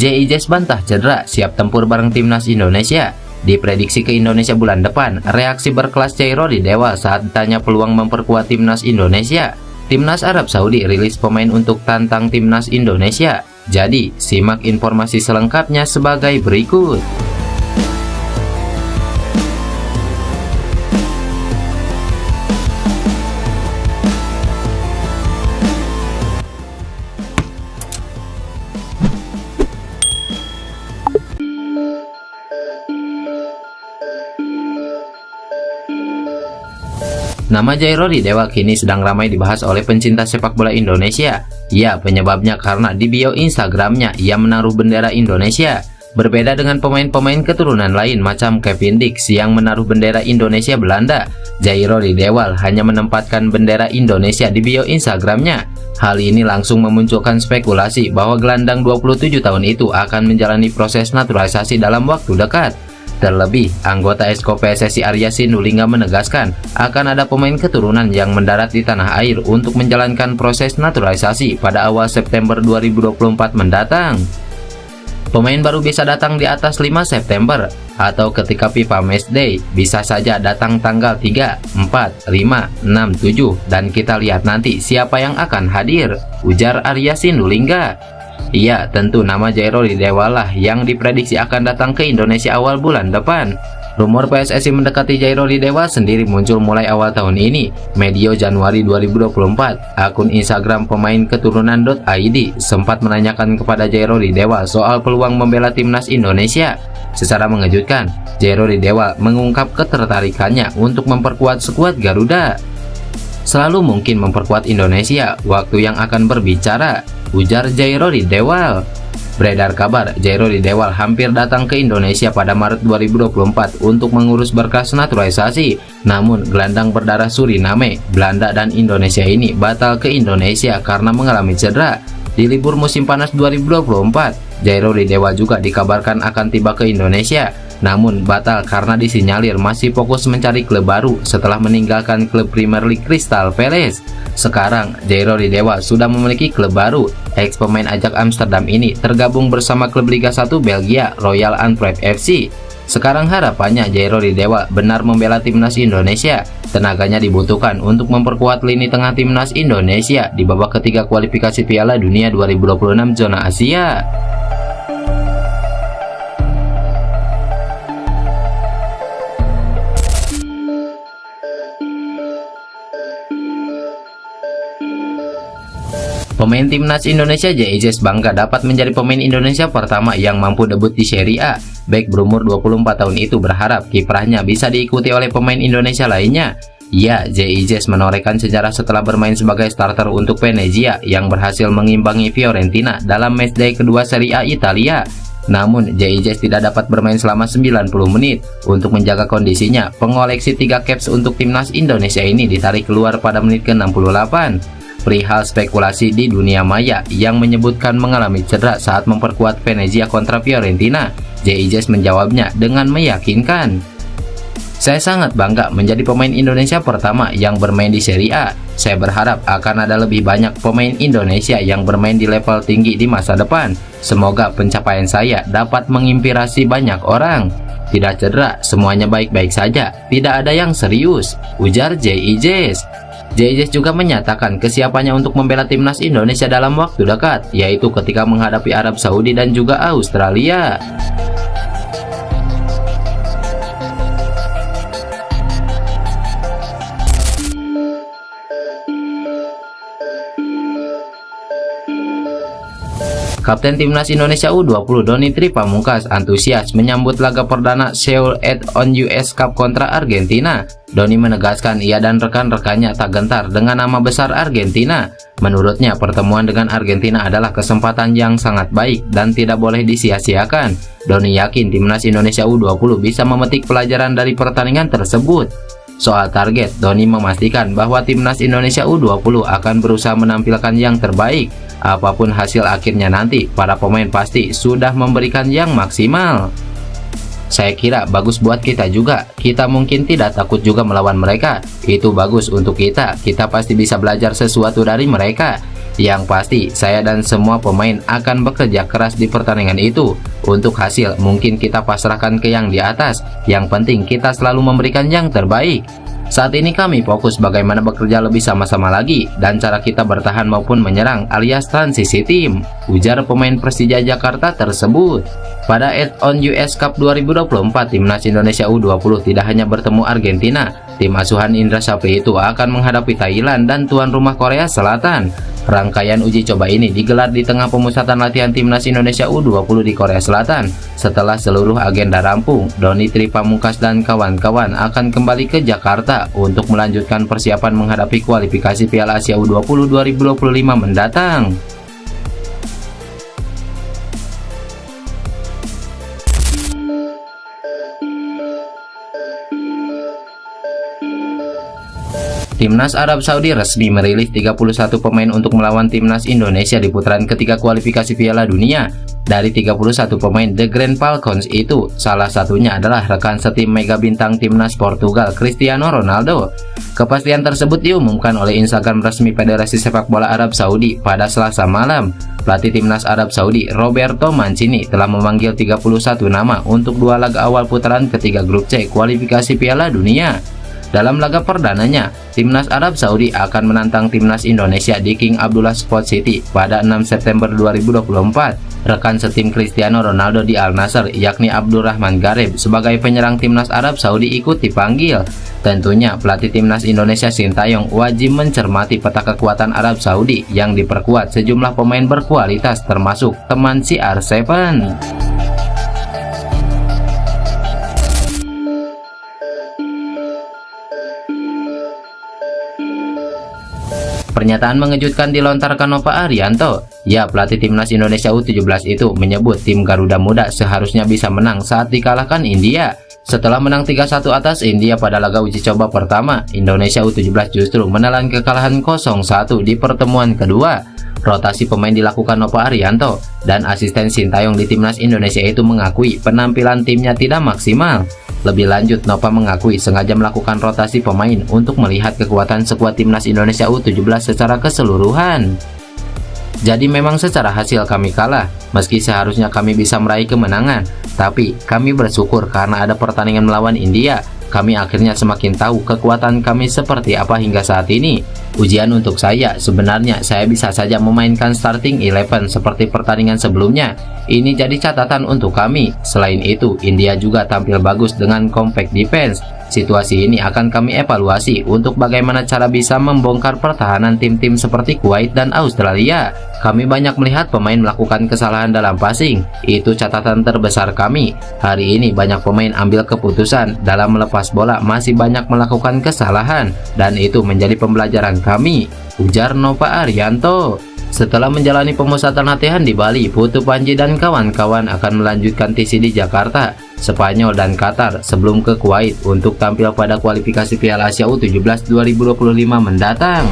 JIJS bantah cedera, siap tempur bareng timnas Indonesia. Diprediksi ke Indonesia bulan depan, reaksi berkelas Jairodi Dewa saat ditanya peluang memperkuat timnas Indonesia. Timnas Arab Saudi rilis pemain untuk tantang timnas Indonesia. Jadi, simak informasi selengkapnya sebagai berikut. Nama Jairodi Dewa kini sedang ramai dibahas oleh pencinta sepak bola Indonesia. Ya, penyebabnya karena di bio Instagramnya ia menaruh bendera Indonesia. Berbeda dengan pemain-pemain keturunan lain macam Kevin Dix yang menaruh bendera Indonesia Belanda, Jairodi Dewa hanya menempatkan bendera Indonesia di bio Instagramnya. Hal ini langsung memunculkan spekulasi bahwa gelandang 27 tahun itu akan menjalani proses naturalisasi dalam waktu dekat. Terlebih, anggota Esko PSSI Arya Sinulinga menegaskan akan ada pemain keturunan yang mendarat di tanah air untuk menjalankan proses naturalisasi pada awal September 2024 mendatang. Pemain baru bisa datang di atas 5 September atau ketika FIFA Matchday, bisa saja datang tanggal 3, 4, 5, 6, 7 dan kita lihat nanti siapa yang akan hadir, ujar Arya Sinulinga. Iya, tentu nama Jairodi Dewa lah yang diprediksi akan datang ke Indonesia awal bulan depan. Rumor PSSI mendekati Jairodi Dewa sendiri muncul mulai awal tahun ini. Medio Januari 2024, akun Instagram pemain keturunan.id sempat menanyakan kepada Jairodi Dewa soal peluang membela timnas Indonesia. Secara mengejutkan, Jairodi Dewa mengungkap ketertarikannya untuk memperkuat skuad Garuda. Selalu mungkin memperkuat Indonesia, waktu yang akan berbicara, ujar Jairodi Dewa. Beredar kabar Jairodi Dewa hampir datang ke Indonesia pada Maret 2024 untuk mengurus berkas naturalisasi. Namun gelandang berdarah Suriname, Belanda dan Indonesia ini batal ke Indonesia karena mengalami cedera. Di libur musim panas 2024, Jairodi Dewa juga dikabarkan akan tiba ke Indonesia, namun batal karena disinyalir masih fokus mencari klub baru setelah meninggalkan klub Premier League Crystal Palace. Sekarang, Jairodi Dewa sudah memiliki klub baru. Ex pemain Ajax Amsterdam ini tergabung bersama klub Liga 1 Belgia, Royal Antwerp FC. Sekarang harapannya Jairodi Dewa benar membela timnas Indonesia. Tenaganya dibutuhkan untuk memperkuat lini tengah timnas Indonesia di babak ketiga kualifikasi Piala Dunia 2026 zona Asia. Pemain timnas Indonesia JIJS bangga dapat menjadi pemain Indonesia pertama yang mampu debut di Serie A. Bek berumur 24 tahun itu berharap kiprahnya bisa diikuti oleh pemain Indonesia lainnya. Ya, JIJS menorehkan sejarah setelah bermain sebagai starter untuk Venezia yang berhasil mengimbangi Fiorentina dalam matchday kedua Serie A Italia. Namun, JIJS tidak dapat bermain selama 90 menit. Untuk menjaga kondisinya, pengoleksi 3 caps untuk timnas Indonesia ini ditarik keluar pada menit ke-68. Perihal spekulasi di dunia maya yang menyebutkan mengalami cedera saat memperkuat Venezia kontra Fiorentina, JIJS menjawabnya dengan meyakinkan. Saya sangat bangga menjadi pemain Indonesia pertama yang bermain di Serie A. Saya berharap akan ada lebih banyak pemain Indonesia yang bermain di level tinggi di masa depan. Semoga pencapaian saya dapat menginspirasi banyak orang. Tidak cedera, semuanya baik-baik saja. Tidak ada yang serius, ujar JIJS. JIJS juga menyatakan kesiapannya untuk membela timnas Indonesia dalam waktu dekat, yaitu ketika menghadapi Arab Saudi dan juga Australia. Kapten Timnas Indonesia U20 Doni Tripamungkas antusias menyambut laga perdana Seoul Add-on US Cup kontra Argentina. Doni menegaskan ia dan rekan-rekannya tak gentar dengan nama besar Argentina. Menurutnya, pertemuan dengan Argentina adalah kesempatan yang sangat baik dan tidak boleh disia-siakan. Doni yakin Timnas Indonesia U20 bisa memetik pelajaran dari pertandingan tersebut. Soal target, Doni memastikan bahwa Timnas Indonesia U20 akan berusaha menampilkan yang terbaik. Apapun hasil akhirnya nanti, para pemain pasti sudah memberikan yang maksimal. Saya kira bagus buat kita juga. Kita mungkin tidak takut juga melawan mereka. Itu bagus untuk kita. Kita pasti bisa belajar sesuatu dari mereka. Yang pasti, saya dan semua pemain akan bekerja keras di pertandingan itu. Untuk hasil, mungkin kita pasrahkan ke yang di atas. Yang penting kita selalu memberikan yang terbaik. Saat ini kami fokus bagaimana bekerja lebih sama-sama lagi dan cara kita bertahan maupun menyerang alias transisi tim, ujar pemain Persija Jakarta tersebut. Pada Add-on US Cup 2024, Timnas Indonesia U20 tidak hanya bertemu Argentina, tim asuhan Indra Syafri itu akan menghadapi Thailand dan tuan rumah Korea Selatan. Rangkaian uji coba ini digelar di tengah pemusatan latihan Timnas Indonesia U20 di Korea Selatan. Setelah seluruh agenda rampung, Doni Tri Pamungkas dan kawan-kawan akan kembali ke Jakarta untuk melanjutkan persiapan menghadapi kualifikasi Piala Asia U20 2025 mendatang. Timnas Arab Saudi resmi merilis 31 pemain untuk melawan Timnas Indonesia di putaran ketiga kualifikasi Piala Dunia. Dari 31 pemain The Grand Falcons itu, salah satunya adalah rekan setim mega bintang Timnas Portugal, Cristiano Ronaldo. Kepastian tersebut diumumkan oleh Instagram resmi Federasi Sepak Bola Arab Saudi pada Selasa malam. Pelatih Timnas Arab Saudi, Roberto Mancini, telah memanggil 31 nama untuk dua laga awal putaran ketiga grup C kualifikasi Piala Dunia. Dalam laga perdananya, Timnas Arab Saudi akan menantang Timnas Indonesia di King Abdullah Sport City pada 6 September 2024. Rekan setim Cristiano Ronaldo di Al Nassr, yakni Abdurrahman Gareb, sebagai penyerang Timnas Arab Saudi ikut dipanggil. Tentunya, pelatih Timnas Indonesia Sintayong wajib mencermati peta kekuatan Arab Saudi yang diperkuat sejumlah pemain berkualitas termasuk teman CR7. Pernyataan mengejutkan dilontarkan Nova Arianto. Ya, pelatih Timnas Indonesia U17 itu menyebut tim Garuda Muda seharusnya bisa menang saat dikalahkan India. Setelah menang 3-1 atas India pada laga uji coba pertama, Indonesia U17 justru menelan kekalahan 0-1 di pertemuan kedua. Rotasi pemain dilakukan Nova Arianto, dan asisten Sintayong di Timnas Indonesia itu mengakui penampilan timnya tidak maksimal. Lebih lanjut, Nova mengakui sengaja melakukan rotasi pemain untuk melihat kekuatan skuad Timnas Indonesia U17 secara keseluruhan. Jadi memang secara hasil kami kalah, meski seharusnya kami bisa meraih kemenangan. Tapi kami bersyukur karena ada pertandingan melawan India. Kami akhirnya semakin tahu kekuatan kami seperti apa hingga saat ini. Ujian untuk saya, sebenarnya saya bisa saja memainkan starting 11 seperti pertandingan sebelumnya. Ini jadi catatan untuk kami. Selain itu, India juga tampil bagus dengan compact defense. Situasi ini akan kami evaluasi untuk bagaimana cara bisa membongkar pertahanan tim-tim seperti Kuwait dan Australia. Kami banyak melihat pemain melakukan kesalahan dalam passing. Itu catatan terbesar kami. Hari ini banyak pemain ambil keputusan dalam melepas bola, masih banyak melakukan kesalahan, dan itu menjadi pembelajaran kami, ujar Nova Arianto. Setelah menjalani pemusatan latihan di Bali, Putu Panji dan kawan-kawan akan melanjutkan TC di Jakarta, Spanyol dan Qatar sebelum ke Kuwait untuk tampil pada kualifikasi Piala Asia U17 2025 mendatang.